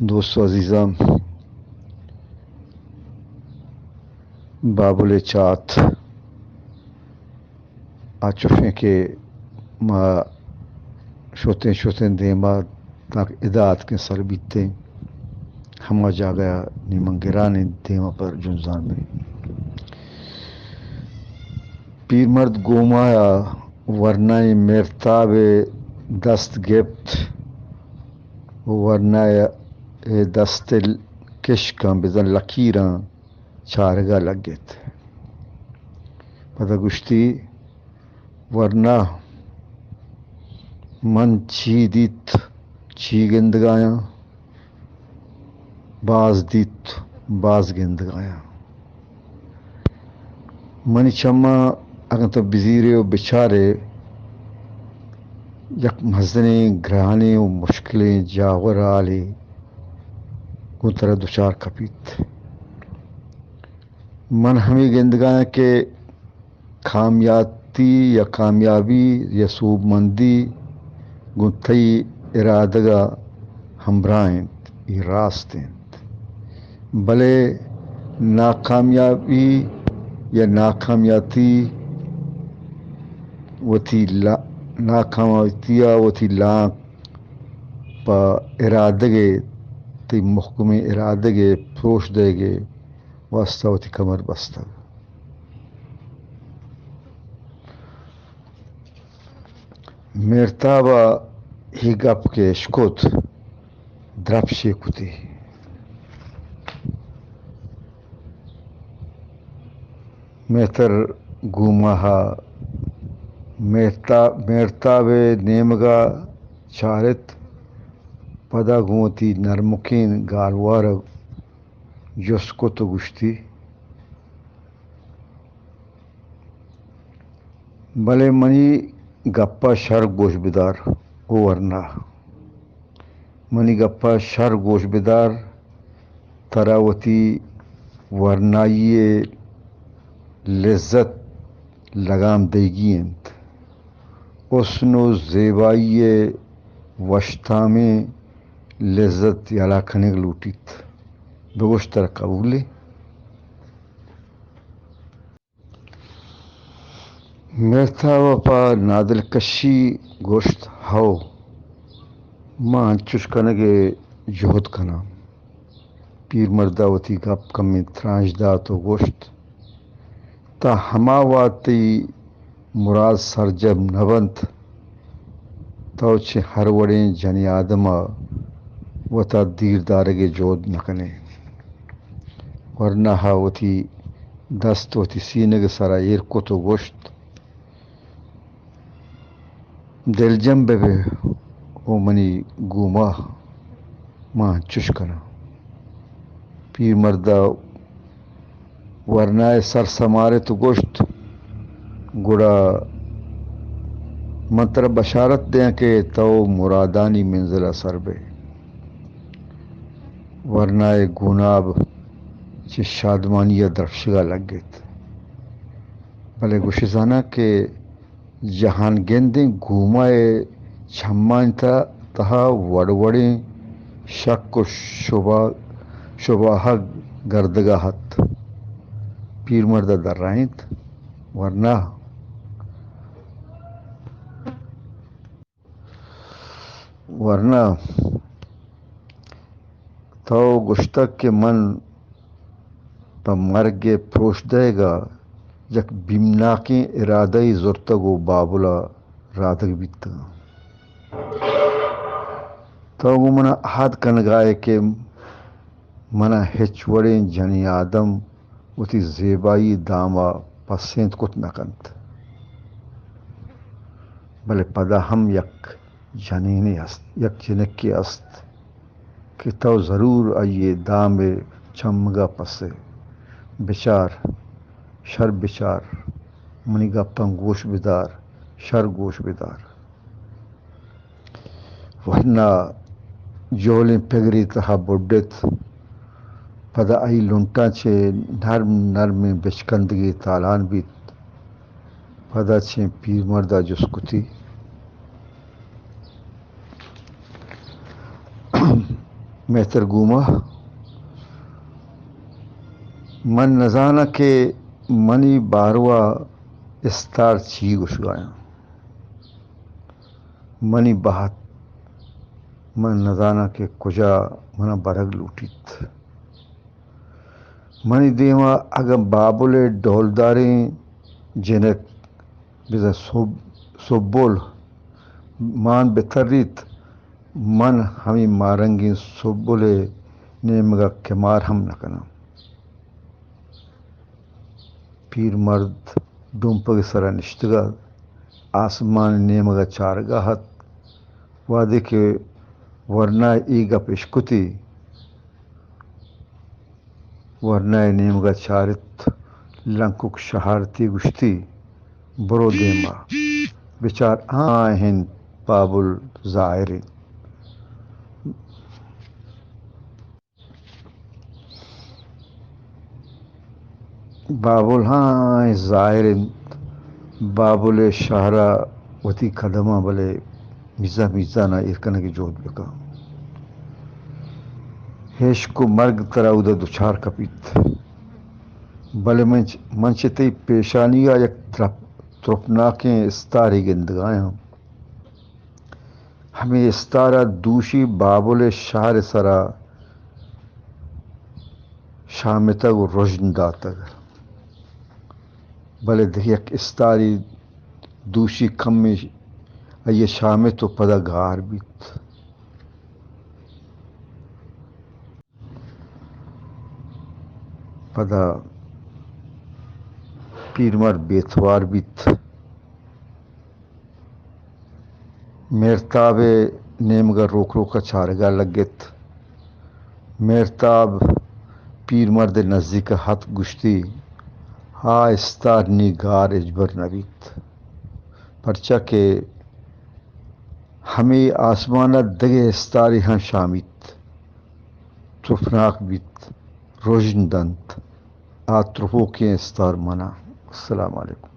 دوستو عزیزم، بابل چات آچوفیں کہ ما شوتیں دیما تاک اداعت کے سر بیتے ہما جا گیا نیمنگران دیما پر جنزان میں پیر مرد گومایا ورنہ مرتاب دست گپت ورنہ دست کشکاں بزن لکیراں چارگا لگت پتہ گشتی ورنہ من چی دیت چی گندگایا باز دیت باز گندگایا منی چما اگر تو بزیرے و بچارے یک مزنے گرانے و مشکلیں جاور آلے کو طرح دوچار کپیت من ہمیں گندگایا کہ کامیابی یا کامیابی یا سوب مندی گنتھئی ارادگا ہمراہیں یہ راستیں بلے ناکامیابی یا ناکامیاتی وتی ناکامیاتیا وتی لاک پا ارادگے تی محکم ارادگے پروش دے گے واسطہ وتی کمر بستہ مرتابہ ہی گپ کے شکوت درپ شیکوتی مہتر گوماہا مرتاب نیمگا چارت پدا گوتی نرمکین گالوار جسکو تو گشتی بلے منی گپا شر گوش بدار او ورنہ منی گپا شر گوش بدار تراوتی ورنائی لذت لگام دیگی انت حسن و زیبائی وشتا میں لذت یالا کھنگ لوٹیت بگوشتر قبولی مرتابہ پا نادل کشی گوشت ہو ماں انچوش کنگے جہد کنا پیر مرداوتی گپ کمی ترانش دا تو گوشت تا ہما واتی مراد سرجب نبنت تو چھے ہر وڑیں جنی آدمہ وطا دیر دارگے جود نکنے ورنہ ہاوتی دست وتی سینگ سرا ایر کو تو گوشت دل جنبے بے او منی گوما ماں چش کنا پیر مردہ ورنہ سر سمارے تو گوشت گڑا منتر بشارت دیں کہ تو مرادانی منزلہ سر بے ورنہ گوناب چی شادمانی درفشگا لگت بلے گوشزانہ کہ جہان گندیں گھومائے چھمان تہا وڑوڑیں شک و شبہ گردگا ہت پیر مردہ در رائنت ورنہ تو گشتک کے من پا مرگ پروش دے گا یک بیمناکیں ارادہی زرتگ و بابلا رادگ بیتا تو وہ منا احاد کنگائے کہ منا ہچ وڑیں جنی آدم وتی زیبائی داما پسینت کت نکنت بلے پدا ہم یک جنینی است یک جنکی است کہ تو ضرور آئیے دام چمگا پسے بچار شر بچار منی گپاں گوش بدار شر گوش بدار ورنہ جولیں پگری تہا بڈت پدا آئی لنٹا چھے نرم نرم بچکندگی تالان بیت پدا چھے پیر مردہ جسکتی مہترگوما من نزانہ کے منی باروا استار چی گشگایا منی بہت من نزانہ کے کجا منا برگ لوٹیت منی دیما اگم بابل ڈولداریں جنک بزا سبول مان بتریت من ہمیں مارنگی سبولے نیمگا کمار ہم نکنا پیر مرد ڈومپگ سرا نشتگا آسمان نیمگا چارگاہت وعدے کے ورنہ ایگا پیشکتی ورنہ نیمگا چارت لنکک شہارتی گشتی برو دیما بچار آہن بابل ظاہرین بابل ہاں ظاہرین بابل شہرہ وتی قدمہ بلے میزا میزا نہ ارکن کی جوت بکا ہیش کو مرگ تراؤد دچار کپیت بلے منچتی پیشانیہ یک ترپناکیں استاری گندگایا ہمیں استارہ دوشی بابل شہر سرا شامتگ و رجن داتگ بلے یک استاری دوشی کم میں یہ شامت و پدا گار بیت پدا پیرمر بیتوار بیت میرتاب نیمگا روک روکا چارگا لگت میرتاب پیر مرد نزدیک ہاتھ گشتی ہا استار نگار اجبر نبیت پرچہ کے ہمیں آسمانہ دگے استاری ہاں شامیت ترفناک بیت روشن دنت آترفو کے استار منا. السلام علیکم.